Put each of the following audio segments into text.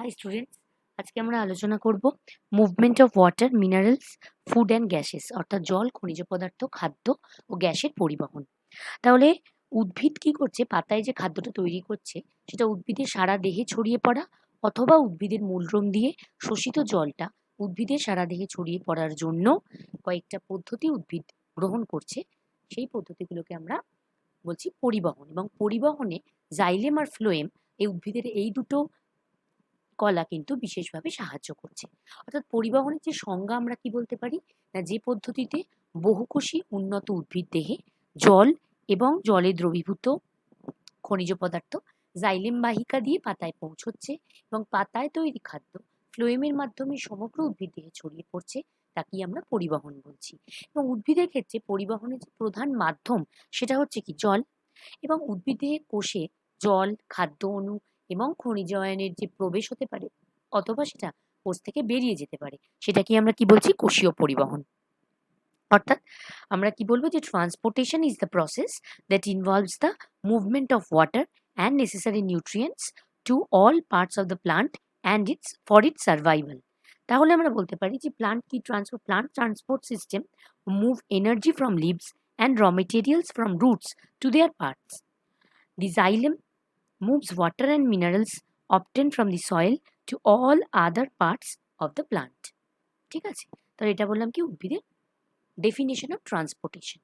High students, আজকে আমরা আলোচনা করব movement of water, minerals, food and gases, অর্থাৎ জল, খনিজ পদার্থ, খাদ্য ও গ্যাসের পরিবহন। তাহলে উদ্ভিদ কি করছে? পাতায় যে খাদ্যটা তৈরি করছে সেটা উদ্ভিদের সারা দেহে ছড়িয়ে পড়া, অথবা উদ্ভিদের মূলরোম দিয়ে শোষিত জলটা উদ্ভিদের সারা দেহে ছড়িয়ে পড়ার জন্য কয়েকটা পদ্ধতি উদ্ভিদ গ্রহণ করছে। সেই পদ্ধতিগুলোকে আমরা বলছি পরিবহন। এবং পরিবহনে জাইলেম আর ফ্লোয়েম, এই উদ্ভিদের এই দুটো কলা কিন্তু বিশেষভাবে সাহায্য করছে। অর্থাৎ পরিবহনের যে সংজ্ঞা আমরা কি বলতে পারি না, যে পদ্ধতিতে বহুকোষী উন্নত উদ্ভিদ দেহে জল এবং জলে দ্রবীভূত খনিজ পদার্থ জাইলেম বাহিকা দিয়ে পাতায় পৌঁছচ্ছে এবং পাতায় তৈরি খাদ্য ফ্লোয়েমের মাধ্যমে সমগ্র উদ্ভিদ দেহে ছড়িয়ে পড়ছে, তাকেই আমরা পরিবহন বলছি। এবং উদ্ভিদের ক্ষেত্রে পরিবহনের যে প্রধান মাধ্যম সেটা হচ্ছে কি জল। এবং উদ্ভিদে কোষে জল, খাদ্য অণু এবং খনিজ আয়নের যে প্রবেশ হতে পারে, অথবা সেটা কোষ থেকে বেরিয়ে যেতে পারে, সেটাকে আমরা কি বলছি? কোষীয় পরিবহন। অর্থাৎ আমরা কি বলবো যে transportation is the process that involves the movement of water and necessary nutrients to all parts of the plant and its survival. তাহলে আমরা বলতে পারি যে plant transport system move energy from leaves and raw materials from roots to their parts. The xylem moves water and minerals obtained from the soil to all other parts of the plant. ঠিক আছে? তো এটা বললাম কি উদ্ভিদের definition of transportation.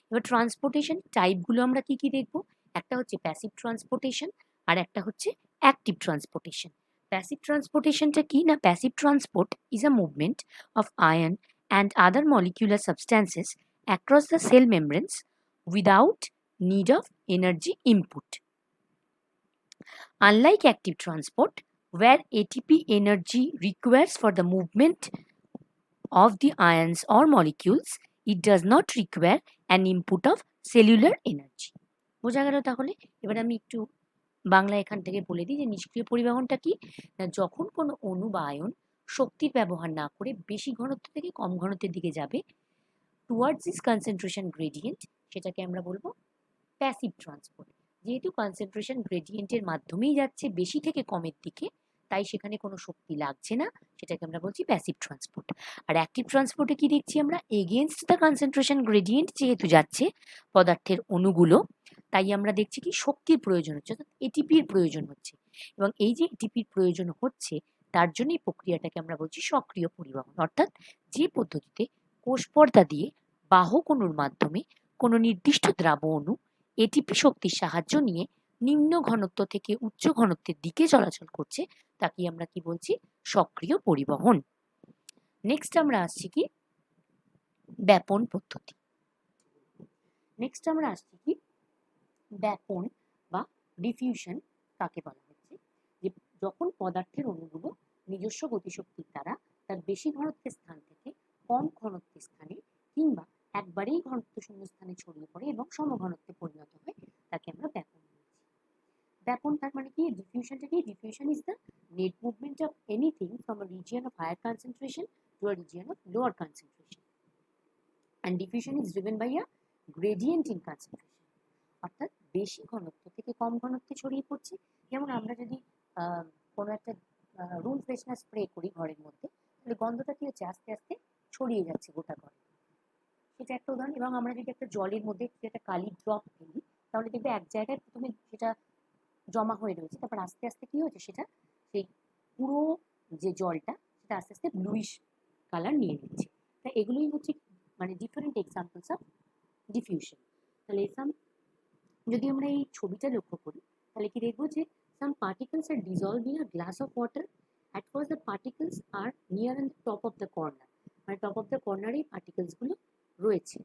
এবার transportation টাইপগুলো আমরা কি কি দেখব? একটা হচ্ছে প্যাসিভ ট্রান্সপোর্টেশন আর একটা হচ্ছে অ্যাক্টিভ ট্রান্সপোর্টেশন। প্যাসিভ ট্রান্সপোর্টেশনটা কি না, passive transport is a movement of ion and other molecular substances across the cell membranes without need of energy input. Unlike active transport, where ATP energy requires for the movement of the ions or molecules, it does not require an input of cellular energy. বোঝা গেল? তাহলে এবার আমি একটু বাংলা এখান থেকে বলে দিই যে নিষ্ক্রিয় পরিবহনটা কি না, যখন কোনো অণু বা আয়ন শক্তির ব্যবহার না করে বেশি ঘনত্ব থেকে কম ঘনত্বের দিকে যাবে টুয়ার্ডস দিস কনসেন্ট্রেশন গ্রেডিয়েন্ট, সেটাকে আমরা বলবো প্যাসিভ ট্রান্সপোর্ট। যেহেতু কনসেন্ট্রেশন গ্রেডিয়েন্টের মাধ্যমেই যাচ্ছে বেশি থেকে কমের দিকে, তাই সেখানে কোনো শক্তি লাগছে না, সেটাকে আমরা বলছি প্যাসিভ ট্রান্সপোর্ট। আর অ্যাক্টিভ ট্রান্সপোর্টে কি দেখছি আমরা? এগেনস্ট দ্য কনসেন্ট্রেশন গ্রেডিয়েন্ট যেহেতু যাচ্ছে পদার্থের অণুগুলো, তাই আমরা দেখছি কি শক্তির প্রয়োজন হচ্ছে, অর্থাৎ এটিপির প্রয়োজন হচ্ছে। এবং এই যে এটিপির প্রয়োজন হচ্ছে, তার জন্য এই প্রক্রিয়াটাকে আমরা বলছি সক্রিয় পরিবহন। অর্থাৎ যে পদ্ধতিতে কোষ পর্দা দিয়ে বাহক অণুর মাধ্যমে কোনো নির্দিষ্ট দ্রাব অণু এটিপি শক্তির সাহায্য নিয়ে নিম্ন ঘনত্ব থেকে উচ্চ ঘনত্বের দিকে চলাচল করছে, তাকে আমরা কি বলছি? সক্রিয় পরিবহন। নেক্সট আমরা আসছি কি ব্যাপন পদ্ধতি। ব্যাপন বা ডিফিউশন কাকে বলা হচ্ছে? যে যখন পদার্থের অণুগুলো নিজস্ব গতিশক্তির দ্বারা তার বেশি ঘনত্বের স্থান থেকে কম ঘনত্বের স্থানে কিংবা একবারেই ঘনত্ব শূন্য স্থানে ছড়িয়ে পড়ে এবং সমঘনত্বে পরিণত হয়, তাকে আমরা ব্যাপন বলছি। ব্যাপন তার মানে কি? ডিফিউশনটা কি? Diffusion is the net movement of anything from a region of higher concentration to a region of lower concentration, and diffusion is driven by a gradient in concentration. অর্থাৎ বেশি ঘনত্ব থেকে কম ঘনত্বে ছড়িয়ে পড়ছে। যেমন আমরা যদি কোনো একটা রুম ফ্রেশনার স্প্রে করি ঘরের মধ্যে, তাহলে গন্ধটা কি হচ্ছে? আস্তে আস্তে ছড়িয়ে যাচ্ছে গোটা ঘরে, সেটা একটা উদাহরণ। এবং আমরা যদি একটা জলের মধ্যে একটা কালির ড্রপ ফেলি, তাহলে দেখবে এক জায়গায় প্রথমে সেটা জমা হয়ে রয়েছে, তারপর আস্তে আস্তে কি হচ্ছে, সেটা সেই পুরো যে জলটা সেটা আস্তে আস্তে ব্লুইশ কালার নিয়ে নিচ্ছে। তাই এগুলোই হচ্ছে মানে ডিফারেন্ট এক্সাম্পলস অফ ডিফিউশন। তাহলে যদি আমরা এই ছবিটা লক্ষ্য করি, তাহলে কি দেখবো যে some particles are dissolved in a glass of water. At first the particles are near on the top of the corner, মানে টপ অফ দ্য কর্নারে পার্টিকেলস গুলো রয়েছে।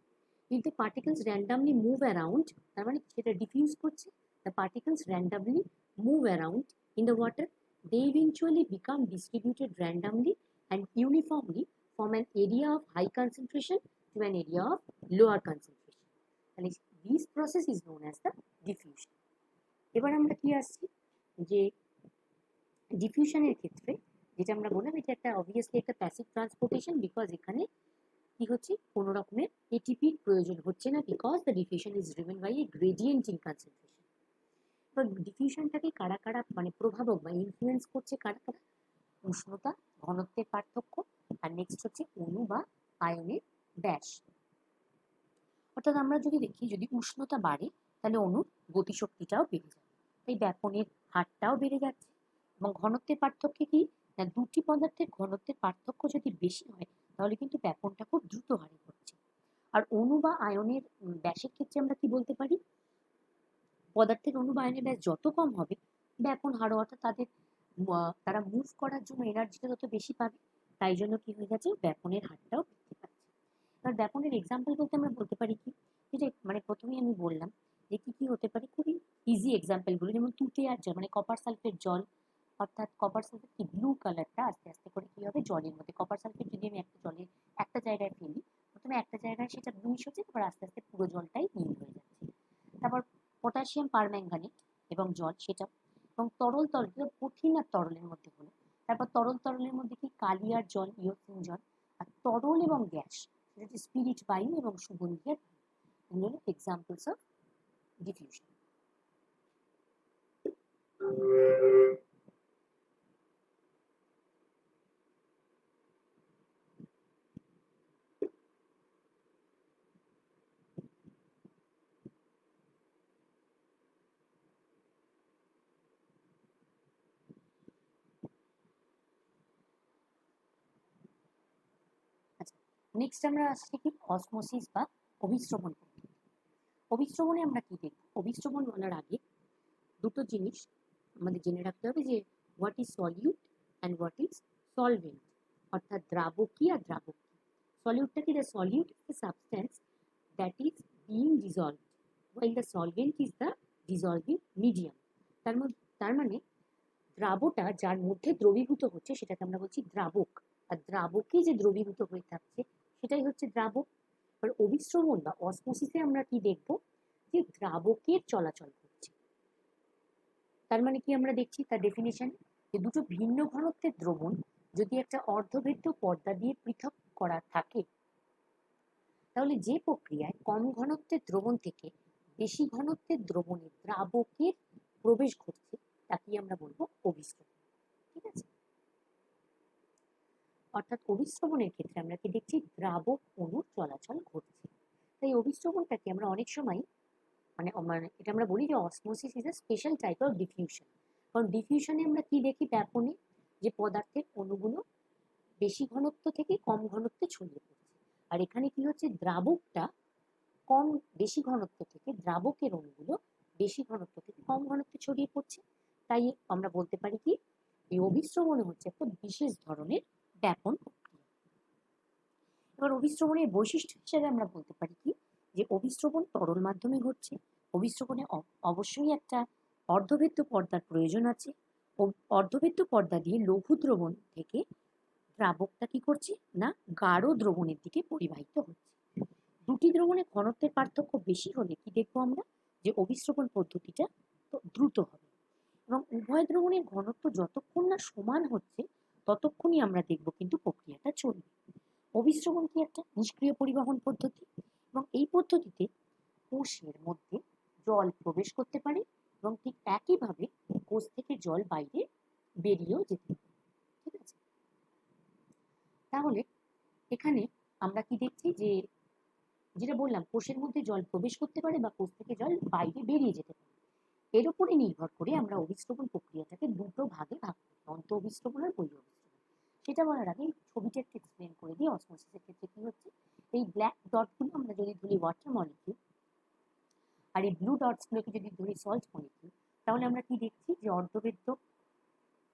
কিন্তু পার্টিকেলস র্যান্ডামলি মুভ অ্যারাউন্ড, তার মানে সেটা ডিফিউজ করছে। the particles randomly move around in the water. They eventually become distributed randomly and uniformly from an area of high concentration to an area of lower concentration. তাহলে this process is known as the diffusion. এবার আমরা কি আসছি যে ডিফিউশনের ক্ষেত্রে যেটা আমরা বললাম, এটা একটা অবভিয়াসলি একটা প্যাসিভ ট্রান্সপোর্টেশন, বিকজ এখানে কি হচ্ছে, কোনো রকমের এটিপির প্রয়োজন হচ্ছে না, because the diffusion is driven by a gradient in concentration. এবার ডিফিউশনটাকে কারা কারা মানে প্রভাবক বা ইনফ্লুয়েন্স করছে কারা কারা? উষ্ণতা, ঘনত্বের পার্থক্য, আর নেক্সট হচ্ছে অণু বা আয়নের ব্যাস। অর্থাৎ আমরা যদি দেখি যদি উষ্ণতা বাড়ে তাহলে অণুর গতিশক্তিটাও বেড়ে যাবে, তাই ব্যাপনের হারটাও বেড়ে যাচ্ছে। এবং ঘনত্বের পার্থক্য কি না, দুটি পদার্থের ঘনত্বের পার্থক্য যদি বেশি হয় তাহলে কিন্তু ব্যাপনটা খুব দ্রুত হারে ঘটছে। আর অণু বা আয়নের ব্যাসের ক্ষেত্রে আমরা কি বলতে পারি, পদার্থের অণু বা আয়নের ব্যাস যত কম হবে ব্যাপন হারও, অর্থাৎ তারা মুভ করার জন্য এনার্জিটা তত বেশি পাবে, তাই জন্য কি হয়ে যাচ্ছে ব্যাপনের হারটাও বৃদ্ধি পাচ্ছে। এবার ব্যাপনের এক্সাম্পল বলতে আমরা বলতে পারি কি, যে মানে প্রথমেই আমি বললাম যে কি কি হতে পারে, খুবই ইজি এক্সাম্পলগুলো, যেমন তুতে আর জল, মানে কপার সালফেট জল, অর্থাৎ কপার সালফেট কি ব্লু কালারটা আস্তে আস্তে করে কি হবে জলের মধ্যে, কপার সালফেট যদি আমি একটা জলে একটা জায়গায় ফেলি, প্রথমে একটা জায়গায় সেটা ব্লুইশ হচ্ছে, তারপর আস্তে আস্তে পুরো জলটাই নীল হয়ে যাচ্ছে। তারপর পটাশিয়াম পারম্যাঙ্গানেট এবং জল সেটা, এবং তরল কঠিন আর তরলের মধ্যে হলো, তারপর তরলের মধ্যে কি কালি আর জল, ইওসিন জল, আর তরল এবং গ্যাস সেটা হচ্ছে স্পিরিট বায়ু এবং সুগন্ধি আর এগুলো হলো এক্সাম্পলস অফ ডিফিউশন। আচ্ছা, নেক্সট আমরা আসছি কি অসমোসিস বা অভিস্রবণ পদ্ধতি। অভিস্রবণে আমরা কি দেখব, অভিস্রবণ বলার আগে দুটো জিনিস আমাদের জেনে রাখতে হবে, যে what is solute and what is solvent, অর্থাৎ দ্রাবক কি আর দ্রাবক কি। সলিউটটা কি, the solute is the substance that is being dissolved while the solvent is the dissolving medium। তার মানে দ্রাবটা যার মধ্যে দ্রবীভূত হচ্ছে সেটাকে আমরা বলছি দ্রাবক, আর দ্রাবকে যে দ্রবীভূত হয়ে থাকছে সেটাই হচ্ছে দ্রাবক। আর অভিস্রবণ বা অসমোসিসে আমরা কি দেখব, যে দ্রাবকের চলাচল করছে। তার মানে কি আমরা দেখছি তার ডেফিনিশন, যে দুটো ভিন্ন ঘনত্বের দ্রবণ যদি একটা অর্ধভেদ্য পর্দা দিয়ে পৃথক করা থাকে, তাহলে যে প্রক্রিয়ায় কম ঘনত্বের দ্রবণ থেকে বেশি ঘনত্বের দ্রবণে দ্রাবকের প্রবেশ ঘটছে তাকে আমরা বলবো অভিস্রবণ। ঠিক আছে, অর্থাৎ অভিস্রবণের ক্ষেত্রে আমরা কি দেখছি, দ্রাবক অণুর চলাচল ঘটছে। তাই অভিস্রবণটাকে আমরা অনেক সময় মানে মানে এটা আমরা বলি যে osmosis is a special type of diffusion. কারণ ডিফিউশনে আমরা কি দেখি, ব্যাপনে যে পদার্থের অণুগুলো বেশি ঘনত্ব থেকে কম ঘনত্বে ছড়িয়ে পড়ছে, আর এখানে কি হচ্ছে দ্রাবকটা বেশি ঘনত্ব থেকে, দ্রাবকের অণুগুলো বেশি ঘনত্ব থেকে কম ঘনত্বে ছড়িয়ে পড়ছে। তাই আমরা বলতে পারি কি, এই অভিস্রবণ হচ্ছে একটা বিশেষ ধরনের ব্যাপন প্রক্রিয়া। এবার অভিস্রবণের বৈশিষ্ট্য হিসেবে আমরা বলতে পারি কি, যে অভিস্রবণ তরল মাধ্যমে ঘটছে, অভিস্রবণে অবশ্যই একটা অর্ধভেদ্য পর্দার প্রয়োজন আছে, অর্ধভেদ্য পর্দা দিয়ে লঘু দ্রবণ থেকে দ্রাবকটা কি করছে না গাঢ় দ্রবণের দিকে পরিবাহিত হচ্ছে। দুটি দ্রবণের ঘনত্বের পার্থক্য বেশি হলে কি দেখবো আমরা, যে অভিস্রবণ পদ্ধতিটা তো দ্রুত হবে, এবং উভয় দ্রবণের ঘনত্ব যতক্ষণ না সমান হচ্ছে ততক্ষণই আমরা দেখবো কিন্তু প্রক্রিয়াটা চলবে। অভিস্রবণ কি একটা নিষ্ক্রিয় পরিবহন পদ্ধতি, এবং এই পদ্ধতিতে কোষের মধ্যে জল প্রবেশ করতে পারে এবং ঠিক একইভাবে কোষ থেকে জল বাইরে বেরিয়েও যেতে পারে। ঠিক আছে, তাহলে এখানে আমরা কি দেখছি, যে যেটা বললাম কোষের মধ্যে জল প্রবেশ করতে পারে বা কোষ থেকে জল বাইরে বেরিয়ে যেতে পারে, এর উপরে নির্ভর করে আমরা অভিস্রবণ প্রক্রিয়াটাকে দুটো ভাগে ভাগ করি, অন্ত অভিস্রবণ আর বহিঃ অভিস্রবণ। সেটা বলার আগে ছবিটা একটু এক্সপ্লেন করে দিই। অসমোসিসের ক্ষেত্রে কি হচ্ছে, এই ব্ল্যাক ডটগুলো আমরা যদি ধরি ওয়াটার মলিকিউল, আর এই ব্লু ডটসগুলোকে যদি ধরি সল্ট মলিকিউল, তাহলে আমরা কি দেখছি, যে অর্ধবেদ্য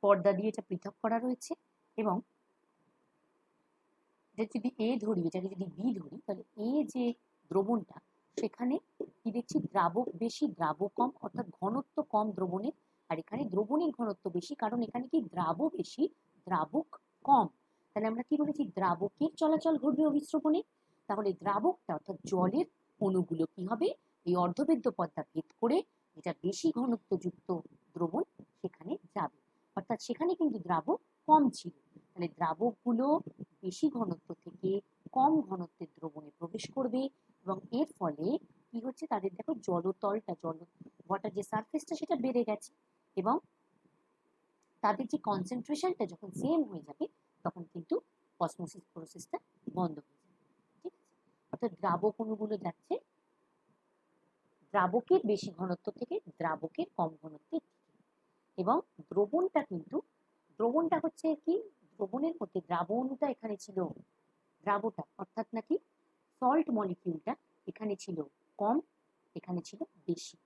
পর্দা দিয়ে এটা পৃথক করা রয়েছে, এবং এটা যদি এ ধরি, এটাকে যদি বি ধরি, তাহলে এ যে দ্রবণটা সেখানে কি দেখছি, দ্রাবক বেশি দ্রাবক কম, অর্থাৎ ঘনত্ব কম দ্রবণের, আর এখানে দ্রবণের ঘনত্ব বেশি, কারণ এখানে কি দ্রাবক বেশি দ্রাবক কম। তাহলে আমরা কি বলেছি, দ্রাবকের চলাচল ঘটবে অভিস্রবণে, তাহলে দ্রাবকটা অর্থাৎ জলের অণুগুলো কি হবে, এই অর্ধবেদ্য পর্দা ভেদ করে যেটা বেশি ঘনত্বযুক্ত দ্রবণ সেখানে যাবে, অর্থাৎ সেখানে কিন্তু দ্রাবক কম ছিল, তাহলে দ্রাবকগুলো বেশি ঘনত্ব থেকে কম ঘনত্বের দ্রবণে প্রবেশ করবে, এবং এর ফলে কি হচ্ছে, তাদের দেখো জলতলটা ওয়াটার যে সারফেসটা সেটা বেড়ে গেছে, এবং তাদের যে কনসেন্ট্রেশনটা যখন সেম হয়ে যাবে তখন কিন্তু অসমোসিস প্রসেসটা বন্ধ হয়ে যাবে। ঠিক আছে, অর্থাৎ দ্রাবক অণুগুলো যাচ্ছে দ্রাবকের বেশি ঘনত্ব থেকে দ্রাবকের কম ঘনত্বের দিকে, এবং দ্রবণটা হচ্ছে কি, দ্রবণের মধ্যে দ্রাবণটা এখানে ছিল, দ্রাবটা অর্থাৎ নাকি সল্ট মলিকিউলটা এখানে ছিল কম, এখানে ছিল বেশি।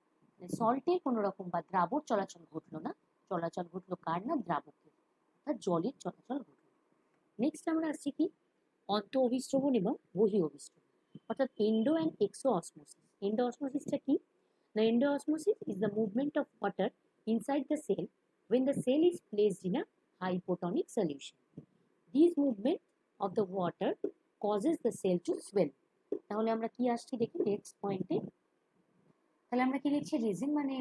সল্টের কোনো রকম বা দ্রাবক চলাচল ঘটলো না, চলাচল ঘটলো কার না, দ্রাবকের, অর্থাৎ জলের চলাচল ঘটলো। নেক্সট আমরা আসছি কি, অন্ত অভিস্রবণ এবং বহি অভিস্রবণ, অর্থাৎ endo and exo osmosis. Endo অসমোসিসটা কি? The endoosmosis is the movement of water inside the cell when the cell is placed in a hypotonic solution. This movement of the water causes the cell to swell. তাহলে আমরা কি আসছি দেখি next পয়েন্টে, তাহলে আমরা কি লিখছি, রেজিন মানে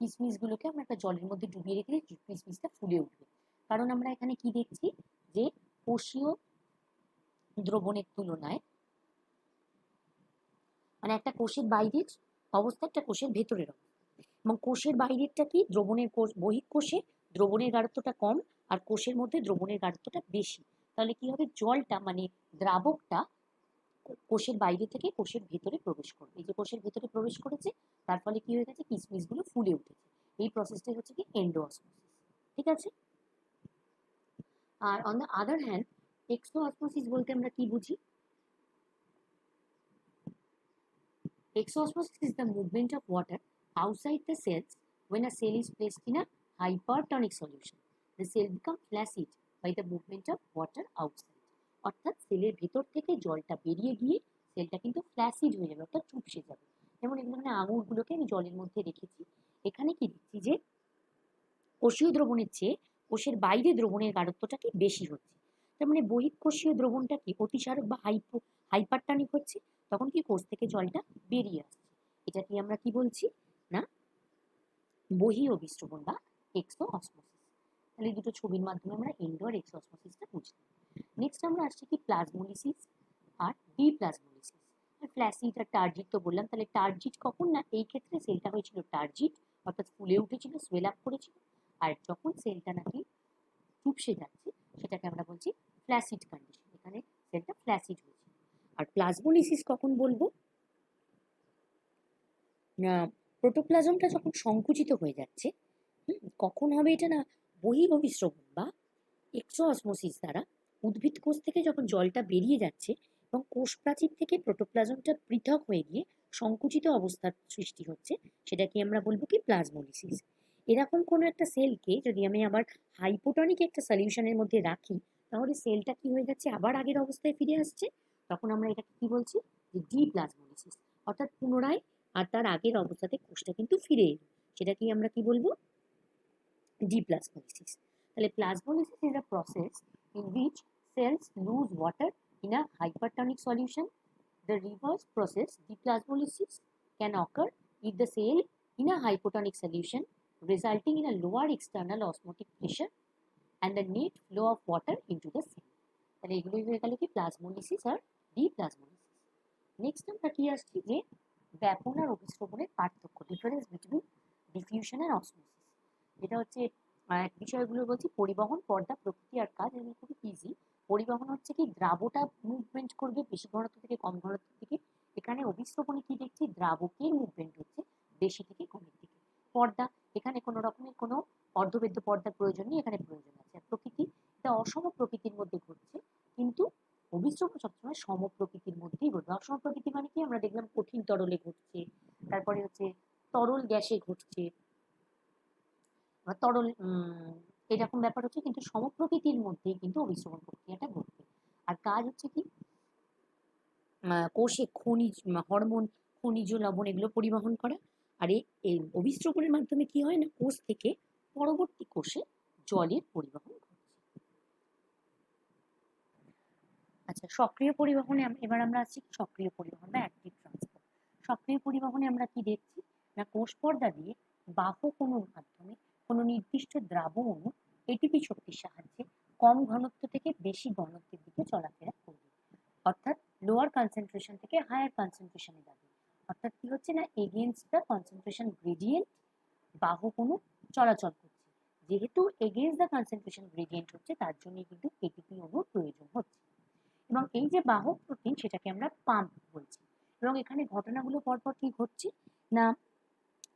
কিসমিসগুলোকে আমরা একটা জলের মধ্যে ডুবিয়ে রেখে কিসমিসটা ফুলে উঠবে। কারণ আমরা এখানে কি দেখছি যে কোষীয় দ্রবণের তুলনায়, মানে একটা কোষের বাইরের অবস্থা একটা কোষের ভেতরের অবস্থা, এবং কোষের বাইরেরটা কি, দ্রবণের কোষ, বহিঃকোষে দ্রবণের গাঢ়ত্বটা কম আর কোষের মধ্যে দ্রবণের গাঢ়ত্বটা বেশি। তাহলে কি হবে, জলটা মানে দ্রাবকটা কোষের বাইরে থেকে কোষের ভেতরে প্রবেশ করবে। এই যে কোষের ভেতরে প্রবেশ করেছে, তার ফলে কি হয়ে গেছে, কিসমিসগুলো ফুলে উঠেছে। এই প্রসেসটাই হচ্ছে কি এন্ডোঅসমোসিস। ঠিক আছে, আর অন দ্য আদার হ্যান্ড এক্সোঅসমোসিস বলতে আমরা কি বুঝি? Exosmosis is the movement of water outside the cells when a cell is placed in a hypertonic solution. The cell becomes flaccid by the movement of water outside. অর্থাৎ সেলের ভেতর থেকে জলটা বেরিয়ে গিয়ে সেলটা কিন্তু ফ্ল্যাসিড হয়ে যাবে, অর্থাৎ চুপসে যাবে। যেমন এই ধরনের আঙুরগুলোকে আমি জলের মধ্যে রেখেছি, এখানে কি দেখছি যে কোষীয় দ্রবণের চেয়ে কোষের বাইরে দ্রবণের গাঢ়ত্বটা কি বেশি হচ্ছে। তার মানে বহিঃকোষীয় দ্রবণটা কি অতিসারক বা হাইপারটনিক হচ্ছে, তখন কি কোষ থেকে জলটা বেরিয়ে আসছে। এটা কি আমরা কি বলছি না, বহি অভিস্রবণ বা এক্সো অসমোসিস। তাহলে এই দুটো ছবির মাধ্যমে আমরা এন্ডো আর এক্সো অসমোসিসটা বুঝলাম। নেক্সট আমরা আসছি কি প্লাজমোলিসিস আর ডিপ্লাজমোলিসিস। ফ্ল্যাসিড আর টার্জিট তো বললাম, তাহলে টার্জিট কখন না, এই ক্ষেত্রে সেলটা হয়েছিল টার্জিট, অর্থাৎ ফুলে উঠেছিল, সোয়েল আপ করেছিল। আর যখন সেলটা নাকি চুপসে যাচ্ছে সেটাকে আমরা বলছি ফ্ল্যাসিড কন্ডিশন, এখানে সেলটা ফ্ল্যাসিড হয়েছে। আর প্লাজমোলিসিস কখন বলবো না, প্রোটোপ্লাজমটা যখন সংকুচিত হয়ে যাচ্ছে, কখন হবে এটা না, বহি অভিস্রবণ বা এক্সো অসমোসিস দ্বারা উদ্ভিদ কোষ থেকে যখন জলটা বেরিয়ে যাচ্ছে এবং কোষ প্রাচীর থেকে প্রোটোপ্লাজমটা পৃথক হয়ে গিয়ে সংকুচিত অবস্থার সৃষ্টি হচ্ছে, সেটাকে আমরা বলবো কি প্লাজমোলিসিস। এরকম কোনো একটা সেলকে যদি আমি আবার হাইপোটনিক একটা সলিউশনের মধ্যে রাখি, তাহলে সেলটা কি হয়ে যাচ্ছে, আবার আগের অবস্থায় ফিরে আসছে, তখন আমরা এটাকে কি বলছি, যে ডিপ্লাজমোলিসিস, অর্থাৎ পুনরায় আর তার আগের অবস্থাতে কোষটা কিন্তু ফিরে এলো, সেটাকেই আমরা কি বলবো, ডিপ্লাজমোলিসিস। তাহলে প্লাজমোলিসিস is a process in which cells lose water in a hypertonic solution. The reverse process, deplasmolysis, can occur if the cell in a hypotonic solution, resulting in a lower external osmotic pressure and the net flow of water into the cell. তাহলে এগুলোই হয়ে গেল কি প্লাজমোলিসিস আর ডিপ্লাজমোলিসিস। Next আমরা কি আসছি, যে ব্যাপন আর অভিস্রবণের পার্থক্য, ডিফারেন্স বিটুইন ডিফিউশন আর অসমোসিস। এটা হচ্ছে বিষয়গুলো বলছি, পরিবহন, পর্দা, প্রকৃতি আর কাজ। এগুলো খুবই ইজি। পরিবহন হচ্ছে কি, দ্রাবটা মুভমেন্ট করবে বেশি ঘনত্ব থেকে কম ঘনত্বের দিকে, এখানে অভিস্রবণে কি দেখছি, দ্রাবকের মুভমেন্ট হচ্ছে বেশি থেকে কমের দিকে। পর্দা, এখানে কোনো রকমের কোনো অর্ধবেদ্য পর্দার প্রয়োজন নেই, এখানে প্রয়োজন আছে। আর প্রকৃতি, এটা অসম প্রকৃতির মধ্যে ঘটছে, কিন্তু অভিস্রবণ সবসময় সম প্রকৃতির মধ্যেই ঘটবে। অসম প্রকৃতি মানে কি, আমরা দেখলাম কঠিন তরলে ঘটছে, তারপরে হচ্ছে তরল গ্যাসে ঘটছে, বা তরল এরকম ব্যাপার হচ্ছে, কিন্তু সমপ্রকৃতির মধ্যেই কিন্তু অভিস্রবণ প্রক্রিয়াটা ঘটবে। আর কাজ হচ্ছে কি, কোষে খনিজ, হরমোন, খনিজ লবণ এগুলো পরিবহন করা। আর এই অভিস্রবণের মাধ্যমে কি হয় না, কোষ থেকে পরবর্তী কোষে জলের পরিবহন ঘটছে। আচ্ছা, সক্রিয় পরিবহনে এবার আমরা আসছি সক্রিয় পরিবহন বা অ্যাক্টিভ ট্রান্সপোর্ট। সক্রিয় পরিবহনে আমরা কি দেখছি না, কোষ পর্দা দিয়ে বাহক অণুর মাধ্যমে কোনো নির্দিষ্ট দ্রাব অণু এটিপি শক্তির সাহায্যে কম ঘনত্ব থেকে বেশি ঘনত্বের দিকে চলাফেরা করবে, অর্থাৎ লোয়ার কনসেন্ট্রেশন থেকে হায়ার কনসেন্ট্রেশনে যাবে। অর্থাৎ কি হচ্ছে না, এগেইনস্ট দ্য কনসেন্ট্রেশন গ্রেডিয়েন্ট বাহক অণু চলাচল করছে। যেহেতু এগেইনস্ট দ্য কনসেন্ট্রেশন গ্রেডিয়েন্ট হচ্ছে, তার জন্য কিন্তু এটিপি অণুর প্রয়োজন হচ্ছে। এবং এই যে বাহক প্রোটিন, সেটাকে আমরা পাম্প বলছি। এবং এখানে ঘটনাগুলো পরপর কি ঘটছে না,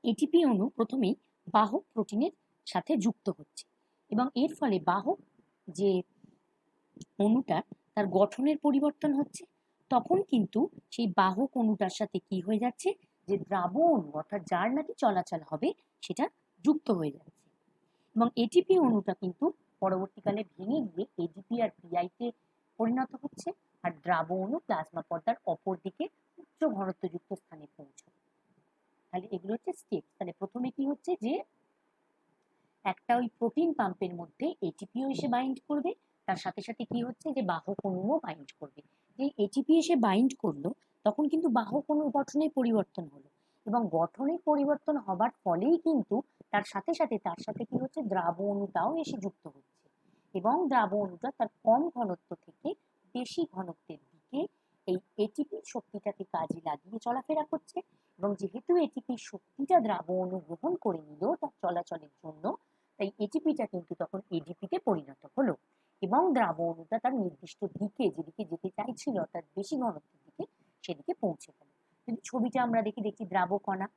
এটিপি অণু প্রথমেই বাহক প্রোটিনের সাথে যুক্ত হচ্ছে এবং এর ফলে বাহক যে অণুটা, তার গঠনের পরিবর্তন হচ্ছে। তখন কিন্তু সেই বাহক অণুটার সাথে কি হয়ে যাচ্ছে, যে দ্রাবক অণু অর্থাৎ যার নাকি চলাচল হবে সেটা যুক্ত হয়ে যাচ্ছে। এবং এটিপি অণুটা কিন্তু পরবর্তীকালে ভেঙে গিয়ে এডিপি আর পিআইতে পরিণত হচ্ছে, আর দ্রাবক অণু প্লাজমা পর্দার অপর দিকে উচ্চ ঘনত্বযুক্ত স্থানে পৌঁছায়। তাহলে এগুলো হচ্ছে স্টেপ। তাহলে প্রথমে কি হচ্ছে, যে একটা ওই প্রোটিন পাম্পের মধ্যে এটিপিও এসে বাইন্ড করবে, তার সাথে সাথে কি হচ্ছে, যে বাহক অণুও বাইন্ড করবে। যে এটিপি এসে বাইন্ড করলো, তখন কিন্তু বাহক অণুর গঠনে পরিবর্তন হলো, এবং গঠনে পরিবর্তন হবার ফলেই কিন্তু তার সাথে কি হচ্ছে, দ্রাবক অণুটাও এসে যুক্ত হচ্ছে। এবং দ্রাবক অণুটা তার কম ঘনত্ব থেকে বেশি ঘনত্বের দিকে এই এটিপি শক্তিটাকে কাজে লাগিয়ে চলাফেরা করছে। এবং যেহেতু এটিপি শক্তিটা দ্রাবক অণু গ্রহণ করে নিল তার চলাচলের জন্য, তাই এটিপিটা কিন্তু তখন এডিপিতে পরিণত হলো এবং দ্রাবক অণুটা তার নির্দিষ্ট দিকে, যেদিকে যেতে চাইছিল অর্থাৎ বেশি ঘনত্বের দিকে, সেদিকে পৌঁছে গেল। যদি ছবিটা আমরা দেখি দ্রাবক কণা,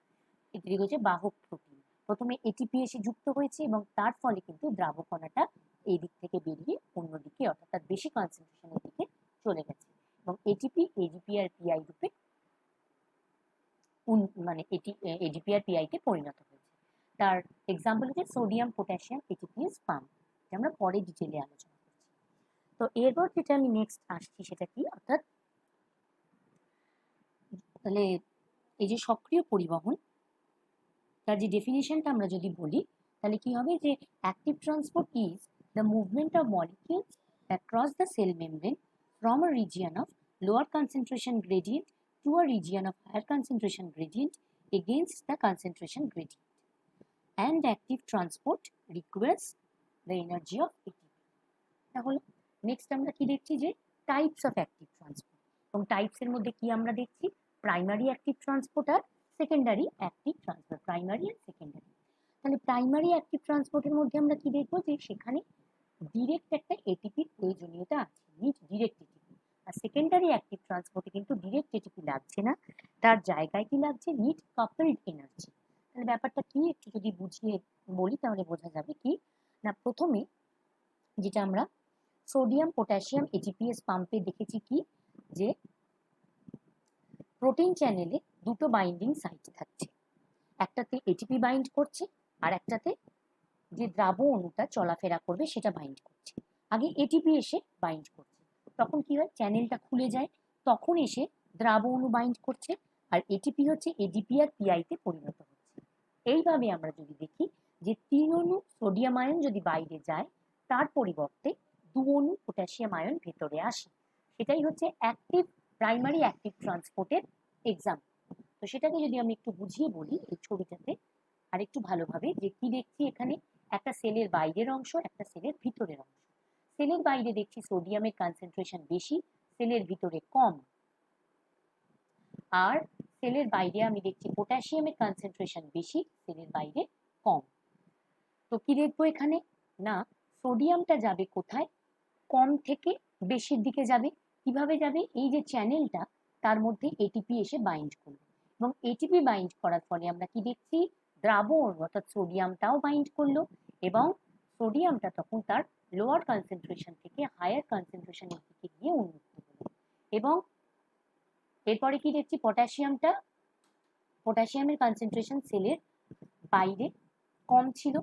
এটি হচ্ছে বাহক প্রোটিন। প্রথমে এটিপি এসে যুক্ত হয়েছে এবং তার ফলে কিন্তু দ্রাবক কণাটা এই দিক থেকে বেরিয়ে অন্যদিকে অর্থাৎ তার বেশি কনসেন্ট্রেশনের দিকে চলে গেছে এবং এটিপি, এডিপি আর পিআই রূপে মানে এডিপি আর পিআই তে পরিণত হয়েছে। তার এক্সাম্পল হচ্ছে সোডিয়াম পটাশিয়াম এটিপিএস পাম্প, যেটা আমরা পরে ডিটেলে আলোচনা করছি। তো এরপর যেটা আমি নেক্সট আসছি সেটা কি, অর্থাৎ তাহলে এই যে সক্রিয় পরিবহন, তার যে ডেফিনিশনটা আমরা যদি বলি, তাহলে কি হবে, যে active transport is the movement of molecules across the cell membrane from a region of lower concentration gradient to a region of higher concentration gradient against the concentration gradient, and active transport requires the energy of ATP. তাহলে next আমরা কি দেখছি, যে types of active transport, এবং types এর মধ্যে কি আমরা দেখছি, প্রাইমারি অ্যাক্টিভ ট্রান্সপোর্ট আর সেকেন্ডারি অ্যাক্টিভ ট্রান্সপোর্ট, প্রাইমারি আর সেকেন্ডারি। তাহলে প্রাইমারি অ্যাক্টিভ ট্রান্সপোর্টের মধ্যে আমরা কি দেখবো, যে সেখানে ডিরেক্ট একটা এটিপির প্রয়োজনীয়তা আছে, নিট ডিরেক্ট এটিপি। আর সেকেন্ডারি অ্যাক্টিভ ট্রান্সপোর্টে কিন্তু ডিরেক্ট এটিপি লাগছে না, তার জায়গায় কি লাগছে, নিট কাপলড এনার্জি। তাহলে ব্যাপারটা কি একটু যদি বুঝিয়ে বলি তাহলে বোঝা যাবে কি না, প্রথমে যেটা আমরা সোডিয়াম পটাশিয়াম এটিপিএস পাম্পে দেখেছি কি, যে প্রোটিন চ্যানেলে দুটো বাইন্ডিং সাইট থাকছে, একটাতে এটিপি বাইন্ড করছে আর একটাতে যে দ্রাবক অণুটা চলাফেরা করবে সেটা বাইন্ড করছে। আগে এটিপি এসে বাইন্ড করছে, তখন কি হয়, চ্যানেলটা খুলে যায়, তখন এসে দ্রাবক অণু বাইন্ড করছে, আর এটিপি হচ্ছে এডিপি আর পিআইতে পরিণত হচ্ছে। এইভাবে আমরা যদি দেখি, যে 3 অণু সোডিয়াম আয়ন যদি বাইরে যায়, তার পরিবর্তে 2 অণু পটাশিয়াম আয়ন ভেতরে আসে, সেটাই হচ্ছে অ্যাক্টিভ প্রাইমারি অ্যাক্টিভ ট্রান্সপোর্টের এক্সাম্পল। তো সেটাকে যদি আমি একটু বুঝিয়ে বলি এই ছবিটাতে আর একটু ভালোভাবে, যে কি দেখছি এখানে, একটা সেলের বাইরের অংশ, একটা সেলের ভিতরের অংশ। সেলের বাইরে দেখছি সোডিয়ামের কনসেন্ট্রেশন বেশি, সেলের ভিতরে কম, আর সেলের বাইরে আমি দেখছি পটাশিয়ামের কনসেন্ট্রেশন বেশি, সেলের বাইরে কম। তো কি দেখবো এখানে, না সোডিয়ামটা যাবে কোথায়, কম থেকে বেশির দিকে যাবে। কিভাবে যাবে, এই যে চ্যানেলটা তার মধ্যে এটিপি এসে বাইন্ড করবে, এবং এটিপি বাইন্ড করার ফলে আমরা কি দেখছি, দ্রাবণ অর্থাৎ সোডিয়ামটাও বাইন্ড করলো, এবং সোডিয়ামটা তখন তার লোয়ার কনসেন্ট্রেশন থেকে হায়ার কনসেন্ট্রেশনের দিকে গিয়ে উন্মুক্ত হলো। এবং এরপরে কি দেখছি, পটাশিয়ামের কনসেন্ট্রেশন সেলের বাইরে কম ছিল,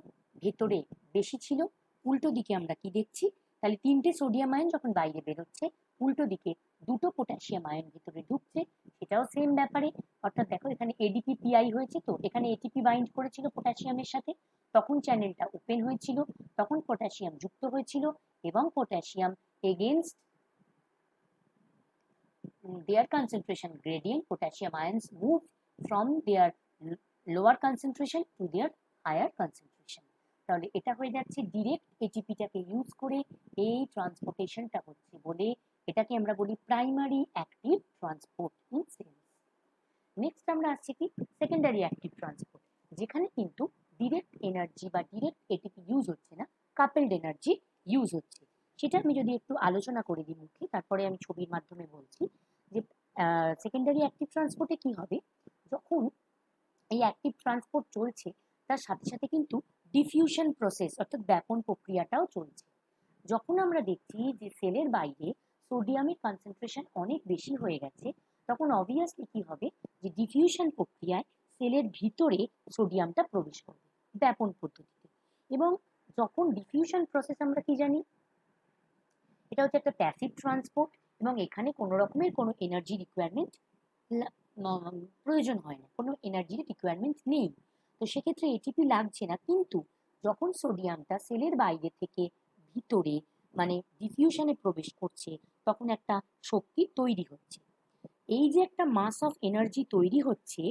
ভেতরে বেশি ছিল। উল্টো দিকে আমরা কি দেখছি, তাহলে 3টে সোডিয়াম আয়ন যখন বাইরে বেরোচ্ছে, উল্টো দিকে 2টো পটাশিয়াম আয়ন ভেতরে ঢুকছে, সেটাও সেম ব্যাপারে। অর্থাৎ দেখো এখানে এডিপি পিআই হয়েছে, তো এখানে এটিপি বাইন্ড করেছিল পটাশিয়ামের সাথে, তখন চ্যানেলটা ওপেন হয়েছিল, তখন পটাশিয়াম যুক্ত হয়েছিল, এবং potassium against their concentration gradient, potassium ions move from their lower concentration to their higher concentration. তাহলে এটা হয়ে যাচ্ছে ডিরেক্ট এটিপিটাকে ইউজ করে এই ট্রান্সপোর্টেশনটা হচ্ছে বলে এটাকে আমরা বলি primary active transport in cells. Next আমরা আসছি কি সেকেন্ডারি অ্যাক্টিভ ট্রান্সপোর্ট, যেখানে কিন্তু ডিরেক্ট এনার্জি বা ডিরেক্ট এটিপি ইউজ হচ্ছে না, কাপেলড এনার্জি ইউজ হচ্ছে। সেটা আমি যদি একটু আলোচনা করে দিই মুখে, তারপরে আমি ছবির মাধ্যমে বলছি যে সেকেন্ডারি অ্যাক্টিভ ট্রান্সপোর্টে কি হবে, যখন এই অ্যাক্টিভ ট্রান্সপোর্ট চলছে তার সাথে সাথে কিন্তু ডিফিউশন প্রসেস অর্থাৎ ব্যাপন প্রক্রিয়াটাও চলছে। যখন আমরা দেখছি যে সেলের বাইরে সোডিয়ামের কনসেন্ট্রেশন অনেক বেশি হয়ে গেছে, তখন অবভিয়াসলি কি হবে যে ডিফিউশন প্রক্রিয়ায় সেলের ভিতরে সোডিয়ামটা প্রবেশ করবে ব্যাপন পদ্ধতিতে। এবং যখন ডিফিউশন প্রসেস আমরা কি জানি, এটা হচ্ছে একটা প্যাসিভ ট্রান্সপোর্ট, এবং এখানে কোনো রকমের কোনো এনার্জি রিকোয়ারমেন্ট প্রয়োজন হয় না, কোনো এনার্জির রিকোয়ারমেন্ট নেই। তো সেক্ষেত্রে এটিপি লাগছে না, কিন্তু যখন সোডিয়ামটা সেলের বাইরে থেকে ভিতরে মানে ডিফিউশনে প্রবেশ করছে, তখন একটা শক্তি তৈরি হচ্ছে। এই যে একটা মাস অফ এনার্জি তৈরি হচ্ছে,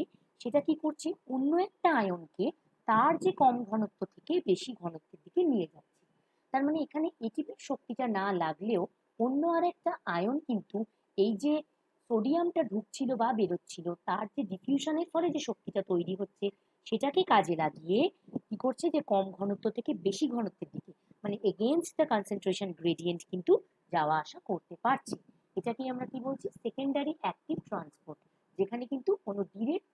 সেটা কি করছে, অন্য একটা আয়নকে তার যে কম ঘনত্ব থেকে বেশি ঘনত্বের দিকে নিয়ে যাচ্ছে। তার মানে এখানে এটিপির শক্তিটা না লাগলেও অন্য আর একটা আয়ন কিন্তু এই যে সোডিয়ামটা ঢুকছিল বা বেরোচ্ছিল তার যে ডিফিউশনের ফলে যে শক্তিটা তৈরি হচ্ছে, সেটাকে কাজে লাগিয়ে কি করছে, যে কম ঘনত্ব থেকে বেশি ঘনত্বের দিকে মানে এগেইনস্ট দ্য কনসেন্ট্রেশন গ্রেডিয়েন্ট কিন্তু যাওয়া আসা করতে পারছে। এটাকে আমরা কি বলছি, সেকেন্ডারি অ্যাক্টিভ ট্রান্সপোর্ট, যেখানে কিন্তু কোনো ডিরেক্ট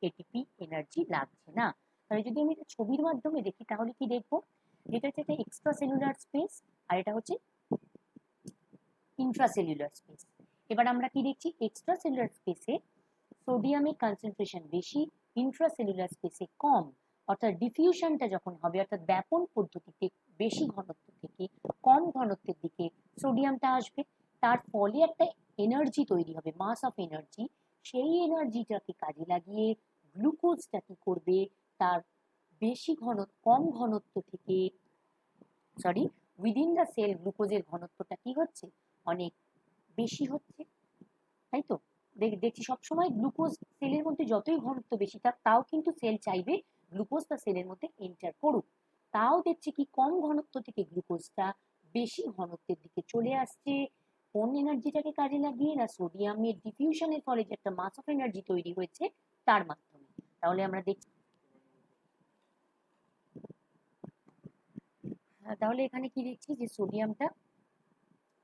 এটিপি এনার্জি লাগছে না। তাহলে যদি আমি ছবির মাধ্যমে দেখি তাহলে কি দেখবো, যেটা হচ্ছে একটা এক্সট্রা সেলুলার স্পেস, আর এটা হচ্ছে ইন্ট্রাসেলুলার স্পেস। এবার আমরা কি দেখছি, এক্সট্রা সেলুলার স্পেসে সোডিয়ামের কনসেন্ট্রেশন বেশি, ইন্ট্রাসেলুলার স্পেসে কম। অর্থাৎ ডিফিউশনটা যখন হবে, অর্থাৎ ব্যাপন পদ্ধতিতে বেশি ঘনত্ব থেকে কম ঘনত্বের দিকে সোডিয়ামটা আসবে, তার ফলে একটা এনার্জি তৈরি হবে, মাস অফ এনার্জি। সেই এনার্জিটাকে কাজে লাগিয়ে গ্লুকোজটা কি করবে, তার কম ঘনত্ব থেকে সরি উইদিন দ্য সেল গ্লুকোজের ঘনত্বটা কি হচ্ছে, অনেক বেশি হচ্ছে, তাই তো। দেখছি সবসময় গ্লুকোজ সেলের মধ্যে যতই ঘনত্ব বেশি থাক, তাও কিন্তু সেল চাইবে গ্লুকোজটা সেলের মধ্যে এন্টার করুক। তাও দেখছি কি কম ঘনত্ব থেকে গ্লুকোজটা বেশি ঘনত্বের দিকে চলে আসছে, কোন এনার্জিটাকে কাজে লাগিয়ে, না সোডিয়ামের ডিফিউশনের ফলে যে একটা মাস অফ এনার্জি তৈরি হয়েছে তার মাধ্যমে। তাহলে আমরা দেখছি, তাহলে এখানে কি দেখছি যে সোডিয়ামটা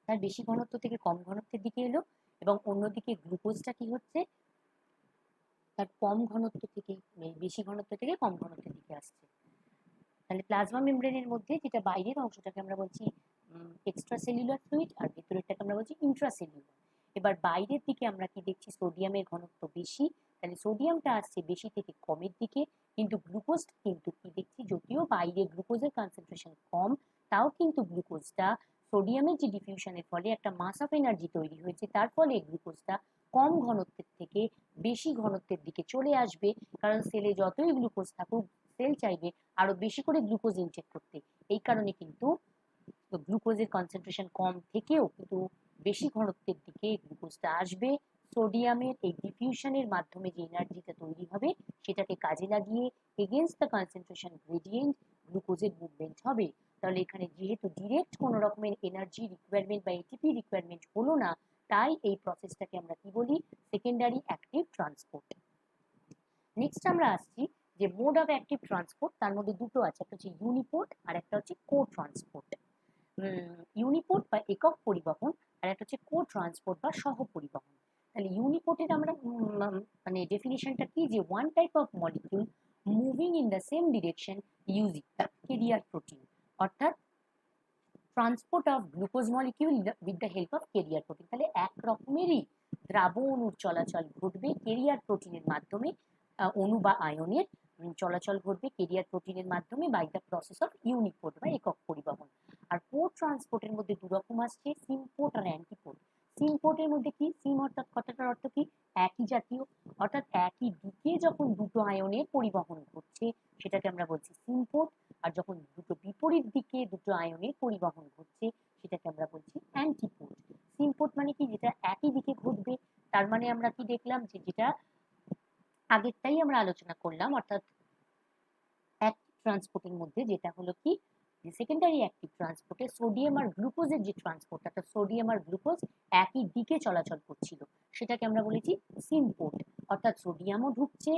তার বেশি ঘনত্ব থেকে কম ঘনত্বের দিকে এলো, এবং অন্যদিকে গ্লুকোজটা কি হচ্ছে, তার কম ঘনত্ব থেকে বেশি ঘনত্ব থেকে কম ঘনত্বের দিকে আসছে। তাহলে প্লাজমা মেমব্রেনের মধ্যে যেটা বাইরের অংশটাকে আমরা বলছি এক্সট্রা সেলুলার ফ্লুইড, আর ভেতরেরটাকে আমরা বলছি ইন্ট্রাসেলুলার। এবার বাইরের দিকে আমরা কি দেখছি, সোডিয়ামের ঘনত্ব বেশি, তাহলে সোডিয়ামটা আসছে বেশি থেকে কমের দিকে, কিন্তু গ্লুকোজ কিন্তু কি দেখছি, যদিও বাইরে গ্লুকোজের কনসেন্ট্রেশন কম, তাও কিন্তু গ্লুকোজটা সোডিয়ামের যে ডিফিউশনের ফলে একটা মাস অফ এনার্জি তৈরি হয়েছে, তার ফলে গ্লুকোজটা কম ঘনত্বের থেকে বেশি ঘনত্বের দিকে চলে আসবে। কারণ সেলে যতই গ্লুকোজ থাকুক, সেল চাইবে আরো বেশি করে গ্লুকোজ ইনটেক করতে। এই কারণে কিন্তু গ্লুকোজের কনসেন্ট্রেশন কম থেকেও কিন্তু বেশি ঘনত্বের দিকে গ্লুকোজটা আসবে। সোডিয়ামের এই ডিফিউশনের মাধ্যমে যে এনার্জিটা তৈরি হবে, সেটাকে কাজে লাগিয়ে এগেইনস্ট দ্য কনসেন্ট্রেশন গ্রেডিয়েন্ট গ্লুকোজের মুভমেন্ট হবে। তাহলে এখানে যেহেতু ডিরেক্ট কোনো রকমের এনার্জি রিকোয়ারমেন্ট বা এটিপি রিকোয়ারমেন্ট হলো না, তাই এই প্রসেসটাকে আমরা কি বলি, সেকেন্ডারি অ্যাক্টিভ ট্রান্সপোর্ট। নেক্সট আমরা আসছি যে মোড অফ অ্যাক্টিভ ট্রান্সপোর্ট, তার মধ্যে দুটো আছে, একটা হচ্ছে ইউনিপোর্ট আর একটা হচ্ছে কো ট্রান্সপোর্ট। ইউনিপোর্ট বা একক পরিবহন, আর একটা হচ্ছে কো ট্রান্সপোর্ট বা সহ পরিবহন। তাহলে ইউনিপোর্টের আমরা মানে ডেফিনিশনটা কি, যে one type of molecule moving in the same direction using carrier protein, অর্থাৎ transport of glucose molecule with the help of carrier protein. তাহলে এক রকমেরই দ্রাবক অণুর চলাচল ঘটবে ক্যারিয়ার প্রোটিনের মাধ্যমে, অণু বা আয়নের চলাচল ঘটবে ক্যারিয়ার প্রোটিনের মাধ্যমে বাই দ্য প্রসেস অফ ইউনিপোর্ট বা একক পরিবহন। আর কো ট্রান্সপোর্টের মধ্যে দু রকম আসছে, সিমপোর্ট আর অ্যান্টিপোর্ট। সিমপোর্টের মধ্যে কি, সিম অর্থাৎ কথাটার অর্থ কি, একই জাতীয়, অর্থাৎ একই দিকে যখন দুটো আয়নের পরিবহন ঘটছে সেটাকে আমরা বলছি সিমপোর্ট। আর যখন দুটো বিপরীত দিকে দুটো আয়নের পরিবহন ঘটছে সেটাকে আমরা বলছি অ্যান্টিপোর্ট। সিমপোর্ট মানে কি, যেটা একই দিকে ঘটবে। তার মানে আমরা কি দেখলাম, যে যেটা আগেরটাই আমরা আলোচনা করলাম, অর্থাৎ অ্যাক্টিভ ট্রান্সপোর্টের মধ্যে যেটা হলো কি, যে সেকেন্ডারি অ্যাক্টিভ ট্রান্সপোর্টে সোডিয়াম আর গ্লুকোজের যে ট্রান্সপোর্ট, অর্থাৎ সোডিয়াম আর গ্লুকোজ একই দিকে চলাচল করছিল, সেটাকে আমরা বলেছি সিমপোর্ট। অর্থাৎ সোডিয়ামও ঢুকছে,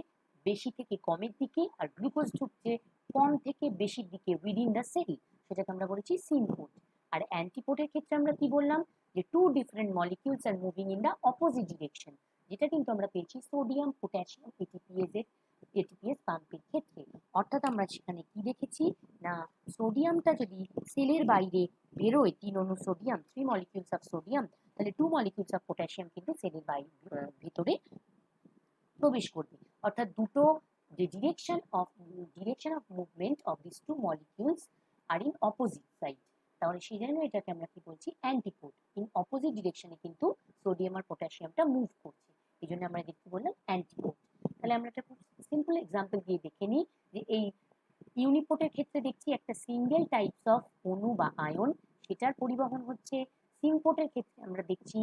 বেশি থেকে কমের দিকে, আর গ্লুকোজ ঢুকছে কম থেকে বেশির দিকে উইদিন দ্য সেল, সেটাকে আমরা বলেছি সিনপোড। আর অ্যান্টিপোডের ক্ষেত্রে আমরা কি বললাম, যে two different molecules are moving in the opposite direction, যেটা কিন্তু আমরা পেয়েছি সোডিয়াম পটাশিয়াম এটিপিএস পাম্পের ক্ষেত্রে। অর্থাৎ আমরা সেখানে কি দেখেছি না, সোডিয়ামটা যদি সেলের বাইরে বেরোয়, 3 অণু সোডিয়াম, 3 মলিকিউলস অফ সোডিয়াম, তাহলে 2 মলিকিউলস অফ পটাশিয়াম কিন্তু সেলের ভিতরে প্রবেশ করবে। অর্থাৎ দুটো যে direction of movement of this two molecules are in opposite side, তাহলে সেই জন্য এটাকে আমরা কি বলছি, অ্যান্টিপোড। ইন অপোজিট ডিরেকশনে কিন্তু সোডিয়াম আর পটাশিয়ামটা মুভ করছে, এই জন্য আমরা দেখতে বললাম অ্যান্টিপোড। তাহলে আমরা একটা খুব সিম্পল এক্সাম্পল দিয়ে দেখে নিই, যে এই ইউনিপোর্টের ক্ষেত্রে দেখছি একটা সিঙ্গেল টাইপস অফ অণু বা আয়ন, সেটার পরিবহন হচ্ছে। সিনপোর্টের ক্ষেত্রে আমরা দেখছি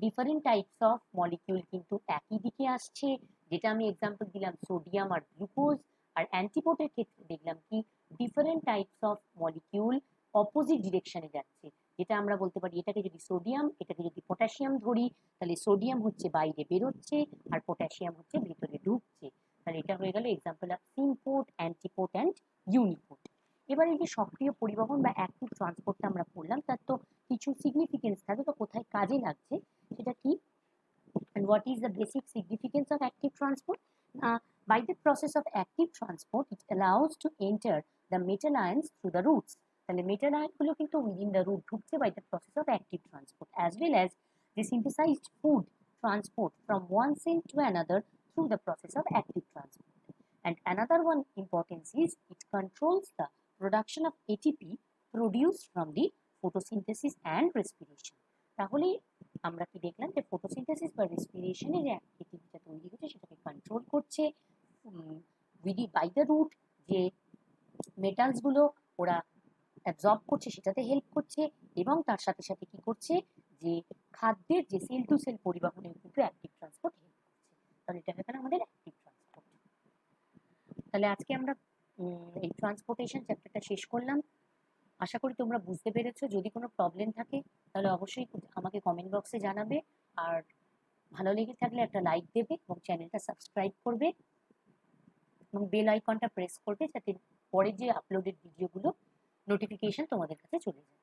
ডিফারেন্ট টাইপস অফ মলিকিউল কিন্তু একই দিকে আসছে, যেটা আমি এক্সাম্পল দিলাম সোডিয়াম আর গ্লুকোজ। আর অ্যান্টিপোর্টের ক্ষেত্রে দেখলাম কি different types of molecule opposite ডিরেকশনে যাচ্ছে, যেটা আমরা বলতে পারি এটাকে যদি সোডিয়াম, এটাকে যদি পটাশিয়াম ধরি, তাহলে সোডিয়াম হচ্ছে বাইরে বেরোচ্ছে আর পটাশিয়াম হচ্ছে ভেতরে ঢুকছে। তাহলে এটা হয়ে গেল এক্সাম্পল অফ সিনপোর্ট, অ্যান্টিপোর্ট অ্যান্ড ইউনিপোর্ট। এবার এই যে সক্রিয় পরিবহন বা অ্যাক্টিভ ট্রান্সপোর্টটা আমরা পড়লাম, তার তো কিছু সিগনিফিকেন্স থাকে, বা কোথায় কাজে লাগছে সেটা কি, and what is the basic significance of active transport? By the process of active transport, it allows to enter the metal ions through the roots. তাহলে metal ion গুলো কিন্তু within the root ঢুকছে by the process of active transport, as well as the synthesized food transport from one cell to another through the process of active transport. And another one importance is it controls the production of ATP produced from the photosynthesis and respiration. তাহলে আমরা কি দেখলাম, যে photosynthesis বা রেসপিরেশনে যে অ্যাক্টিভিটিটা তৈরি হচ্ছে সেটাকে কন্ট্রোল করছে বাই দ্য রুট, যে মেটালস গুলো ওরা অ্যাবজর্ব করছে সেটাতে হেল্প করছে, এবং তার সাথে সাথে কি করছে, যে খাদ্যের যে সেল টু সেল পরিবহনে কিন্তু অ্যাক্টিভ ট্রান্সপোর্ট হেল্প করছে। তাহলে এটা হয়ে গেল আমাদের অ্যাক্টিভ ট্রান্সপোর্ট। তাহলে আজকে আমরা এই ট্রান্সপোর্টেশন চ্যাপ্টারটা শেষ করলাম। আশা করি তোমরা বুঝতে পেরেছো। যদি কোনো প্রবলেম থাকে তাহলে অবশ্যই আমাকে কমেন্ট বক্সে জানাবে, আর ভালো লেগে থাকলে একটা লাইক দেবে এবং চ্যানেলটা সাবস্ক্রাইব করবে এবং বেল আইকনটা প্রেস করবে, যাতে পরে যে আপলোডেড ভিডিওগুলো নোটিফিকেশন তোমাদের কাছে চলে যায়।